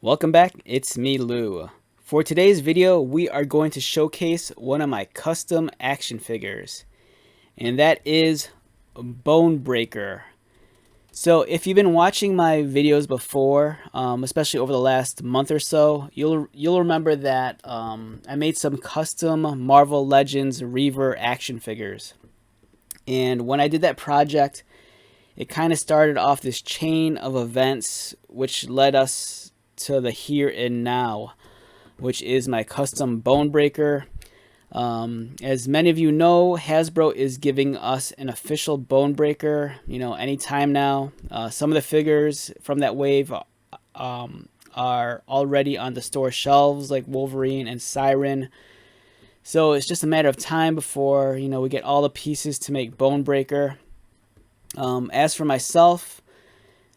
Welcome back, it's me Lou. For today's video, we are going to showcase one of my custom action figures, and that is Bonebreaker. So if you've been watching my videos before, especially over the last month or so, you'll remember that I made some custom Marvel Legends Reaver action figures. And when I did that project, it kind of started off this chain of events which led us to the here and now, which is my custom Bonebreaker. As many of you know, Hasbro is giving us an official Bonebreaker, anytime now. Some of the figures from that wave are already on the store shelves, like Wolverine and Siren. So it's just a matter of time before, we get all the pieces to make Bonebreaker. As for myself,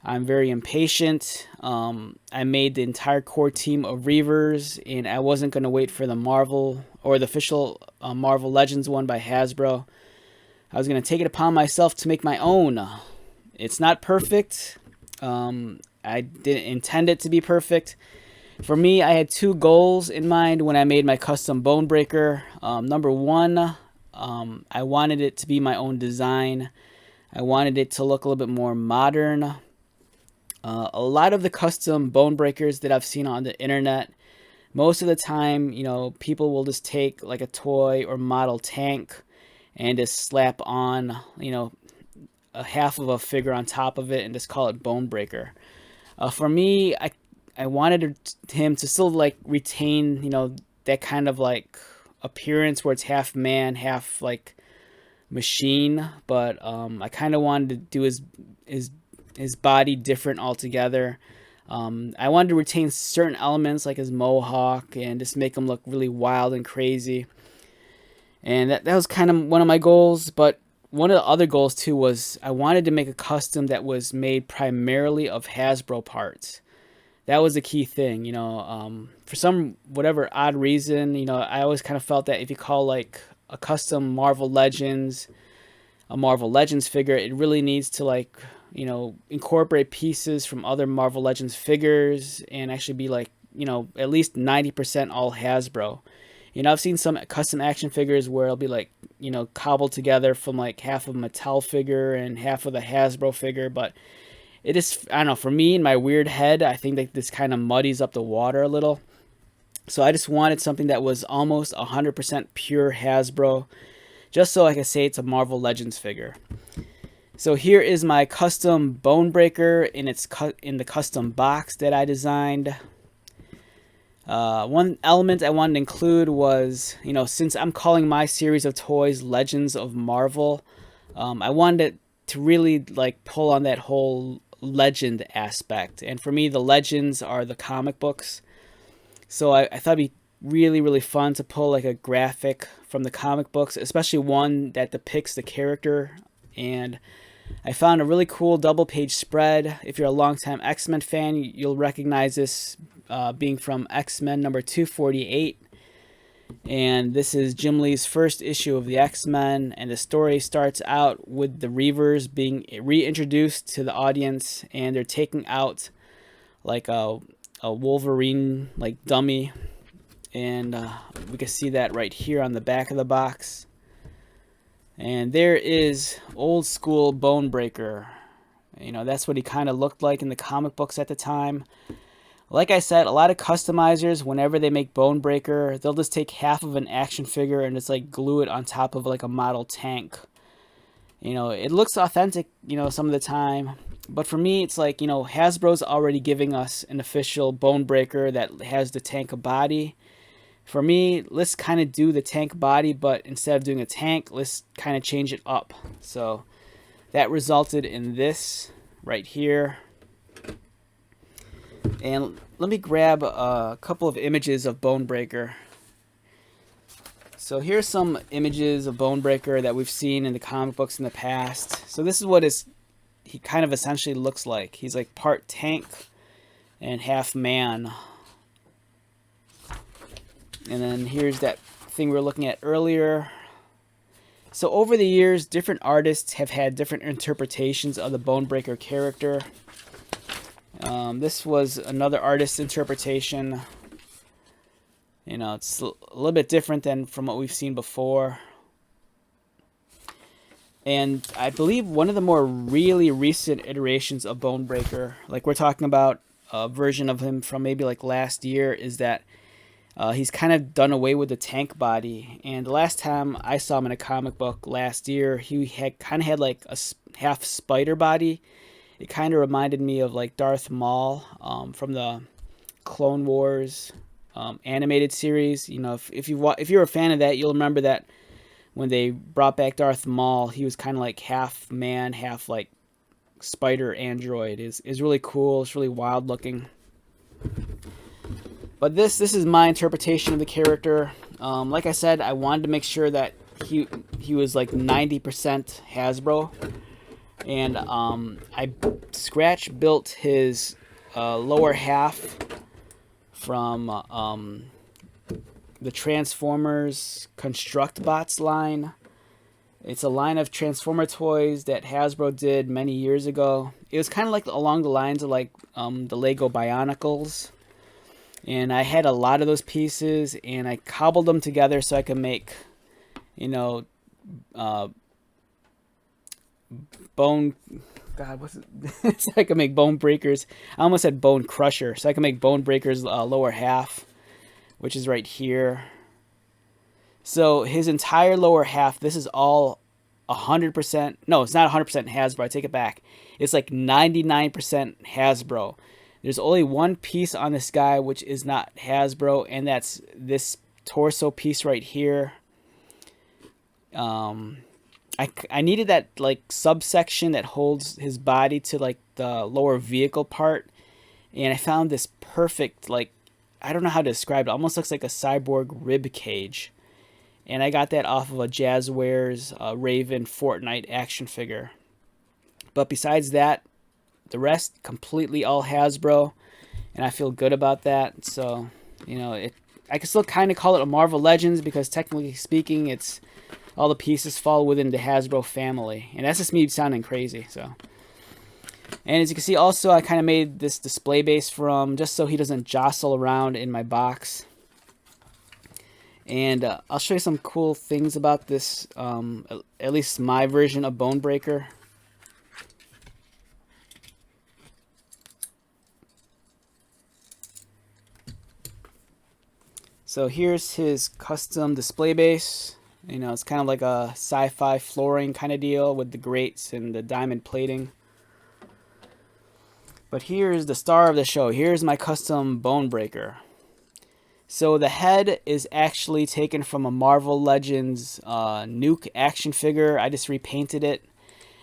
I'm very impatient. I made the entire core team of Reavers, and I wasn't going to wait for the Marvel or the official Marvel Legends one by Hasbro. I was going to take it upon myself to make my own. It's not perfect. I didn't intend it to be perfect. For me, I had two goals in mind when I made my custom Bonebreaker. Number one, I wanted it to be my own design. I wanted it to look a little bit more modern. A lot of the custom Bonebreakers that I've seen on the internet, most of the time, people will just take like a toy or model tank and just slap on, a half of a figure on top of it and just call it Bonebreaker. For me, I wanted him to still like retain, that kind of like appearance where it's half man, half like machine, but I kind of wanted to do his body different altogether. I wanted to retain certain elements like his Mohawk and just make him look really wild and crazy. And that was kind of one of my goals. But one of the other goals too was I wanted to make a custom that was made primarily of Hasbro parts. That was the key thing, for some whatever odd reason, I always kind of felt that if you call like a custom Marvel Legends a Marvel Legends figure, it really needs to like incorporate pieces from other Marvel Legends figures and actually be like, at least 90% all Hasbro. I've seen some custom action figures where it'll be like, cobbled together from like half of a Mattel figure and half of the Hasbro figure, but it is, I don't know, for me in my weird head, I think that this kind of muddies up the water a little. So I just wanted something that was almost 100% pure Hasbro, just so I can say it's a Marvel Legends figure. So here is my custom Bonebreaker in the custom box that I designed. One element I wanted to include was, since I'm calling my series of toys Legends of Marvel, I wanted it to really like pull on that whole legend aspect. And for me, the legends are the comic books. So I thought it'd be really, really fun to pull like a graphic from the comic books, especially one that depicts the character. And I found a really cool double page spread. If you're a longtime X-Men fan, you'll recognize this being from X-Men number 248. And this is Jim Lee's first issue of the X-Men, and the story starts out with the Reavers being reintroduced to the audience, and they're taking out like a Wolverine like dummy, and we can see that right here on the back of the box. And there is old school Bonebreaker. That's what he kind of looked like in the comic books at the time. Like I said, a lot of customizers, whenever they make Bonebreaker, they'll just take half of an action figure and just like glue it on top of like a model tank. It looks authentic, some of the time. But for me, it's like, Hasbro's already giving us an official Bonebreaker that has the tank body. For me, let's kind of do the tank body, but instead of doing a tank, let's kind of change it up. So that resulted in this right here. And let me grab a couple of images of Bonebreaker. So here's some images of Bonebreaker that we've seen in the comic books in the past. So this is what he kind of essentially looks like. He's like part tank and half man. And then here's that thing we were looking at earlier. So over the years, different artists have had different interpretations of the Bonebreaker character. This was another artist's interpretation. You know, it's a little bit different than from what we've seen before. And I believe one of the more really recent iterations of Bonebreaker, like we're talking about a version of him from maybe like last year, is that he's kind of done away with the tank body. And the last time I saw him in a comic book last year, he had kind of had like a half spider body. It kind of reminded me of like Darth Maul from the Clone Wars animated series. You know, if you're a fan of that, you'll remember that when they brought back Darth Maul, he was kind of like half man, half like spider android. Is really cool. It's really wild looking. But this is my interpretation of the character. Like I said, I wanted to make sure that he was like 90% Hasbro, and I scratch built his lower half from the Transformers Construct Bots line. It's a line of Transformer toys that Hasbro did many years ago. It was kind of like along the lines of like the Lego Bionicles. And I had a lot of those pieces, and I cobbled them together so I could make, you know, bone. God, what's it? So I could make bone breakers. I almost said bone crusher. So I can make bone breakers lower half, which is right here. So his entire lower half, this is all 100%. No, it's not 100% Hasbro. I take it back. It's like 99% Hasbro. There's only one piece on this guy which is not Hasbro, and that's this torso piece right here. I needed that like subsection that holds his body to like the lower vehicle part, and I found this perfect, like, I don't know how to describe it. Almost looks like a cyborg rib cage, and I got that off of a Jazzwares Raven Fortnite action figure. But besides that, the rest completely all Hasbro, and I feel good about that. So, you know, I can still kind of call it a Marvel Legends because technically speaking, it's all the pieces fall within the Hasbro family, and that's just me sounding crazy. So, and as you can see, also I kind of made this display base from just so he doesn't jostle around in my box. And I'll show you some cool things about this, at least my version of Bonebreaker. So here's his custom display base. You know, it's kind of like a sci-fi flooring kind of deal with the grates and the diamond plating. But here's the star of the show. Here's my custom Bonebreaker. So the head is actually taken from a Marvel Legends Nuke action figure. I just repainted it.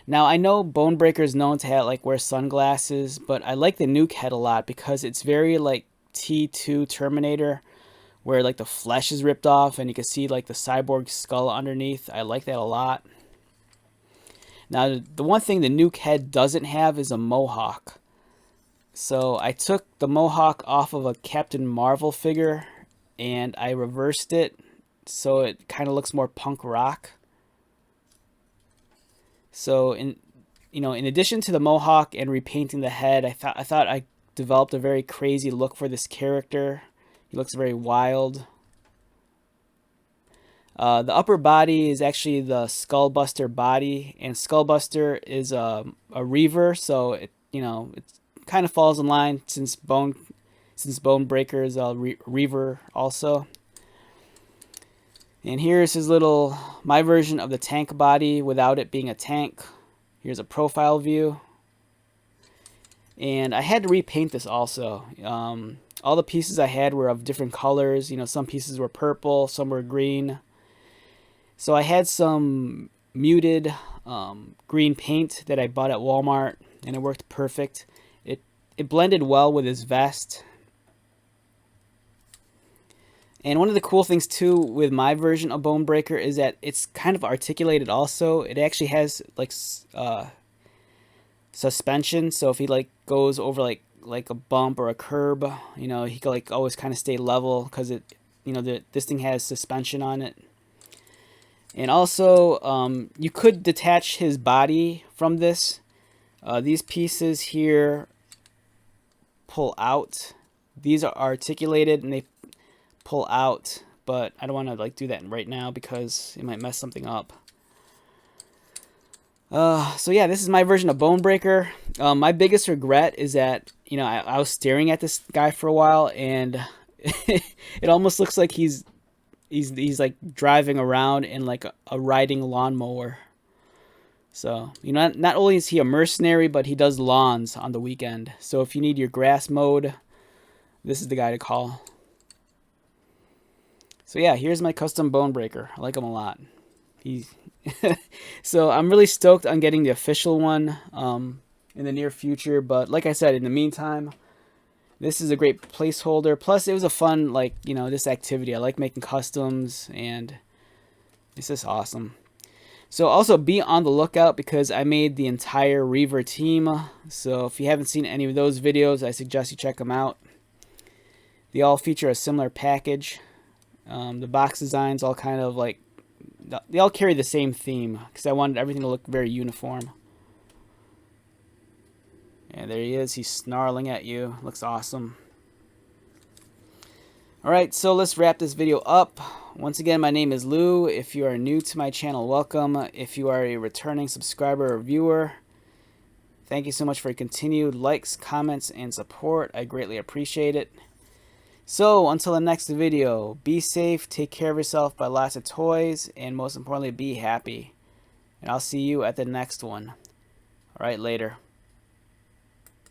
Now I know Bonebreaker is known to have like wear sunglasses, but I like the Nuke head a lot because it's very like T2 Terminator, where like the flesh is ripped off and you can see like the cyborg skull underneath. I like that a lot. Now the one thing the Nuke head doesn't have is a Mohawk. So I took the Mohawk off of a Captain Marvel figure and I reversed it so it kind of looks more punk rock. So in addition to the Mohawk and repainting the head, I thought I developed a very crazy look for this character. He looks very wild. The upper body is actually the Skullbuster body, and Skullbuster is a Reaver, so it kind of falls in line since Bonebreaker is a Reaver also. And here's his my version of the tank body without it being a tank. Here's a profile view. And I had to repaint this also. All the pieces I had were of different colors. You know, some pieces were purple, some were green. So I had some muted green paint that I bought at Walmart, and it worked perfect. It blended well with his vest. And one of the cool things too with my version of Bonebreaker is that it's kind of articulated also. It actually has like suspension, so if he like goes over like a bump or a curb, you know, he can like always kind of stay level because this thing has suspension on it. And also you could detach his body from this. These pieces here pull out. These are articulated and they pull out, but I don't want to like do that right now because it might mess something up. So yeah, this is my version of Bonebreaker. My biggest regret is that, you know, I was staring at this guy for a while, and it almost looks like he's like driving around in like a riding lawnmower. So, you know, not only is he a mercenary, but he does lawns on the weekend. So if you need your grass mowed, this is the guy to call. So yeah, here's my custom Bonebreaker. I like him a lot. He's so I'm really stoked on getting the official one in the near future. But like I said, in the meantime, this is a great placeholder. Plus, it was a fun, like, you know, this activity. I like making customs, and it's just awesome. So also be on the lookout because I made the entire Reaver team. So if you haven't seen any of those videos, I suggest you check them out. They all feature a similar package. The box designs all kind of like, they all carry the same theme because I wanted everything to look very uniform. And there he is. He's snarling at you. Looks awesome. Alright, so let's wrap this video up. Once again, my name is Lou. If you are new to my channel, welcome. If you are a returning subscriber or viewer, thank you so much for your continued likes, comments, and support. I greatly appreciate it. So, until the next video, be safe, take care of yourself, buy lots of toys, and most importantly, be happy. And I'll see you at the next one. Alright, later.